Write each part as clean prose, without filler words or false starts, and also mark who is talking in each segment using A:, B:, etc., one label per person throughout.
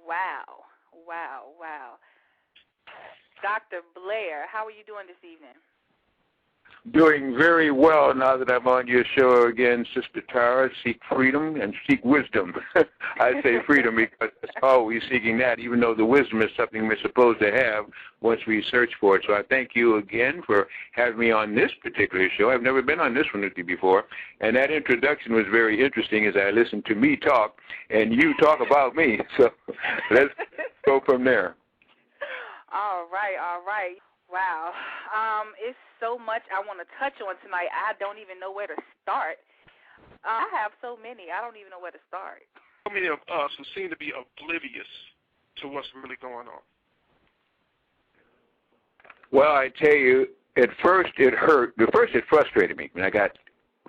A: Wow. Wow. Wow. Dr. Blair, how are you doing this evening?
B: Doing very well now that I'm on your show again, Sister Tara. Seek freedom and seek wisdom. I say freedom because it's always seeking that, even though the wisdom is something we're supposed to have once we search for it. So I thank you again for having me on this particular show. I've never been on this one with you before, and that introduction was very interesting as I listened to me talk and you talk about me. So let's go from there.
A: All right, all right. Wow. It's so much I want to touch on tonight. I don't even know where to start. I have so many. I don't even know where to start.
C: So many of us who seem to be oblivious to what's really going on.
B: Well, I tell you, at first it hurt. At first it frustrated me. I got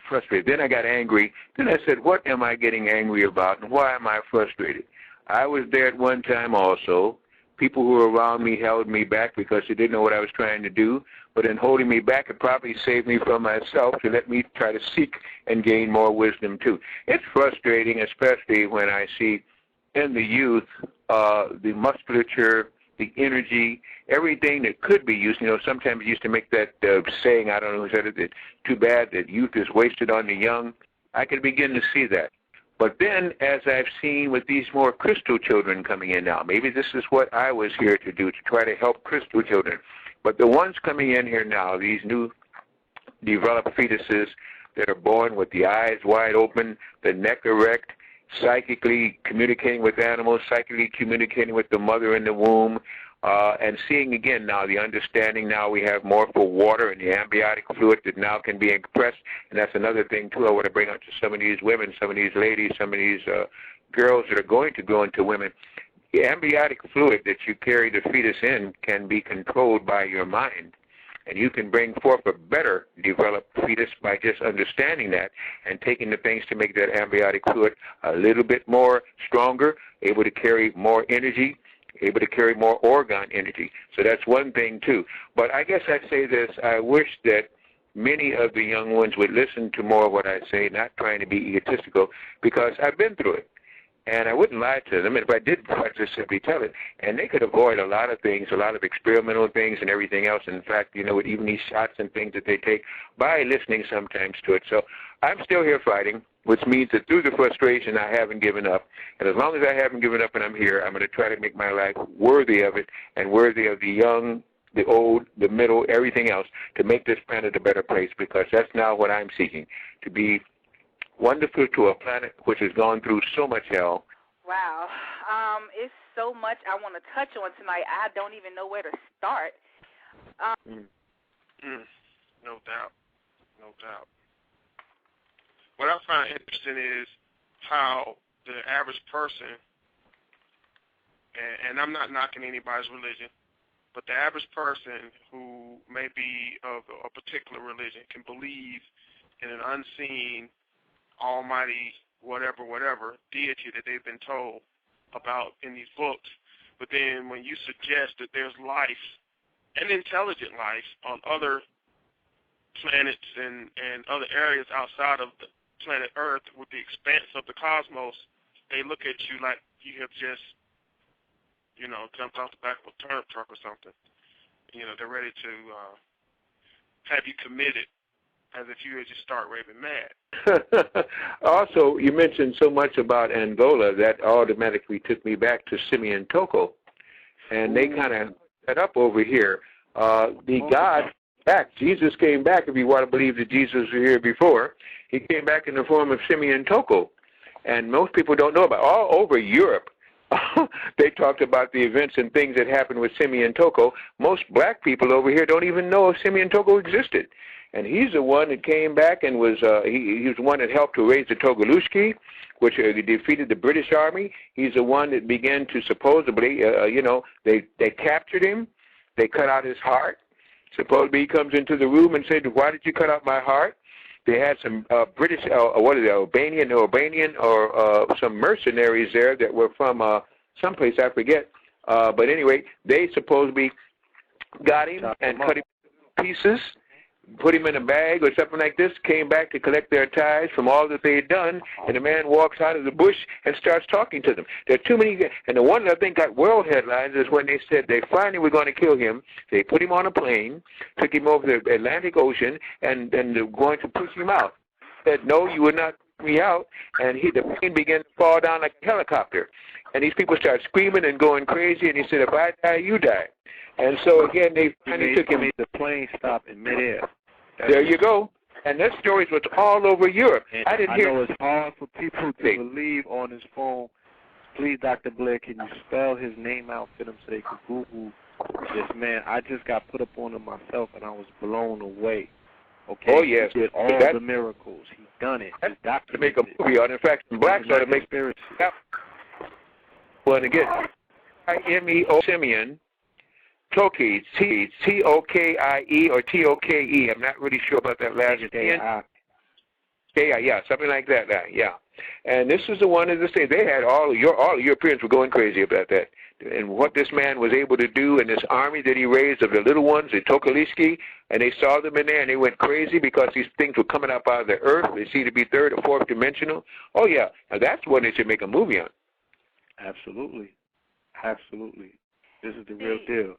B: frustrated. Then I got angry. Then I said, what am I getting angry about and why am I frustrated? I was there at one time also. People who were around me held me back because they didn't know what I was trying to do. But in holding me back, it probably saved me from myself to let me try to seek and gain more wisdom, too. It's frustrating, especially when I see in the youth the musculature, the energy, everything that could be used. You know, sometimes you used to make that saying, I don't know who said it, that too bad that youth is wasted on the young. I can begin to see that. But then, as I've seen with these more crystal children coming in now, maybe this is what I was here to do, to try to help crystal children. But the ones coming in here now, these new developed fetuses that are born with the eyes wide open, the neck erect, psychically communicating with animals, psychically communicating with the mother in the womb, and seeing again now the understanding. Now we have more for water and the amniotic fluid that now can be expressed, and that's another thing too I want to bring up to some of these women, some of these ladies, some of these girls that are going to grow into women. The amniotic fluid that you carry the fetus in can be controlled by your mind, and you can bring forth a better developed fetus by just understanding that and taking the things to make that amniotic fluid a little bit more stronger, able to carry more energy, able to carry more organ energy. So that's one thing, too. But I guess I'd say this. I wish that many of the young ones would listen to more of what I say, not trying to be egotistical, because I've been through it. And I wouldn't lie to them. And if I did, I'd just simply tell it. And they could avoid a lot of things, a lot of experimental things and everything else. In fact, you know, with even these shots and things that they take by listening sometimes to it. So I'm still here fighting, which means that through the frustration, I haven't given up. And as long as I haven't given up and I'm here, I'm going to try to make my life worthy of it and worthy of the young, the old, the middle, everything else, to make this planet a better place, because that's now what I'm seeking, to be wonderful to a planet which has gone through so much hell.
A: Wow. It's so much I want to touch on tonight. I don't even know where to start.
C: No doubt. No doubt. What I find interesting is how the average person, and I'm not knocking anybody's religion, but the average person who may be of a particular religion can believe in an unseen, almighty, whatever deity that they've been told about in these books. But then when you suggest that there's life, and intelligent life, on other planets and other areas outside of the planet Earth with the expanse of the cosmos, they look at you like you have just, you know, jumped off the back of a turnip truck or something. You know, they're ready to have you committed, as if you would just start raving mad.
B: Also, you mentioned so much about Angola that automatically took me back to Simeon Toko, and they kind of set up over here. God back, Jesus came back, if you want to believe that Jesus was here before. He came back in the form of Simeon Toko, and most people don't know about it. All over Europe, they talked about the events and things that happened with Simeon Toko. Most black people over here don't even know if Simeon Toko existed. And he's the one that came back and was he was the one that helped to raise the Togolusky, which defeated the British Army. He's the one that began to supposedly, they captured him. They cut out his heart. Supposedly he comes into the room and said, "Why did you cut out my heart?" They had some British, Albanian or some mercenaries there that were from someplace, I forget. But anyway, they supposedly got him and cut him into pieces, put him in a bag or something like this, came back to collect their tithes from all that they had done, and the man walks out of the bush and starts talking to them. There are too many, and the one that I think got world headlines is when they said they finally were going to kill him. They put him on a plane, took him over the Atlantic Ocean, and they're going to push him out. Said, no, you would not push me out, and the plane began to fall down like a helicopter. And these people started screaming and going crazy, and he said, if I die, you die. And so, again, they finally took him.
D: Made the plane stop in midair.
B: There you go. And that story was all over Europe.
D: And
B: I
D: know it's hard for people to believe on his phone. Please, Dr. Blair, can you spell his name out for them so they can Google this man? I just got put up on him myself, and I was blown away. Okay?
B: Oh, yes.
D: He did all the miracles. He done it. He's documented.
B: To make a movie on. In fact, some blacks ought to make
D: conspiracy.
B: Well, again, I-M-E-O Simeon Toko, T-O-K-I-E or T-O-K-E. I'm not really sure about that last name. Yeah, something like that. Yeah. And this is the one, as I say, they had all of Europeans were going crazy about that. And what this man was able to do in this army that he raised of the little ones in Tokaliski, and they saw them in there and they went crazy because these things were coming up out of the earth. They seemed to be third or fourth dimensional. Oh, yeah. Now, that's what they should make a movie on.
D: Absolutely. This is the real deal.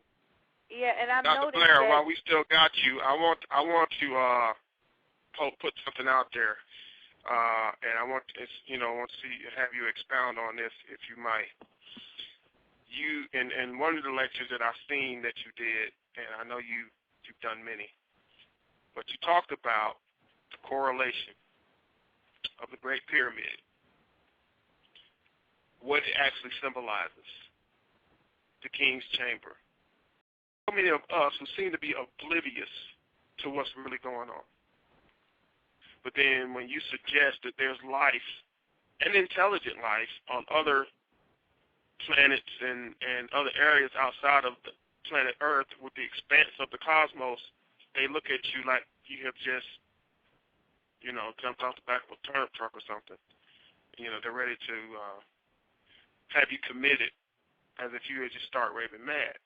A: Yeah, and I
C: Dr. Blair, while we still got you, I want to put something out there, and I want to have you expound on this, if you might. You in one of the lectures that I've seen that you did, and I know you've done many, but you talked about the correlation of the Great Pyramid, what it actually symbolizes, the King's Chamber. So many of us who seem to be oblivious to what's really going on. But then when you suggest that there's life, and intelligent life, on other planets and other areas outside of the planet Earth with the expanse of the cosmos, they look at you like you have just, jumped off the back of a turnip truck or something. They're ready to have you committed as if you had just start raving mad.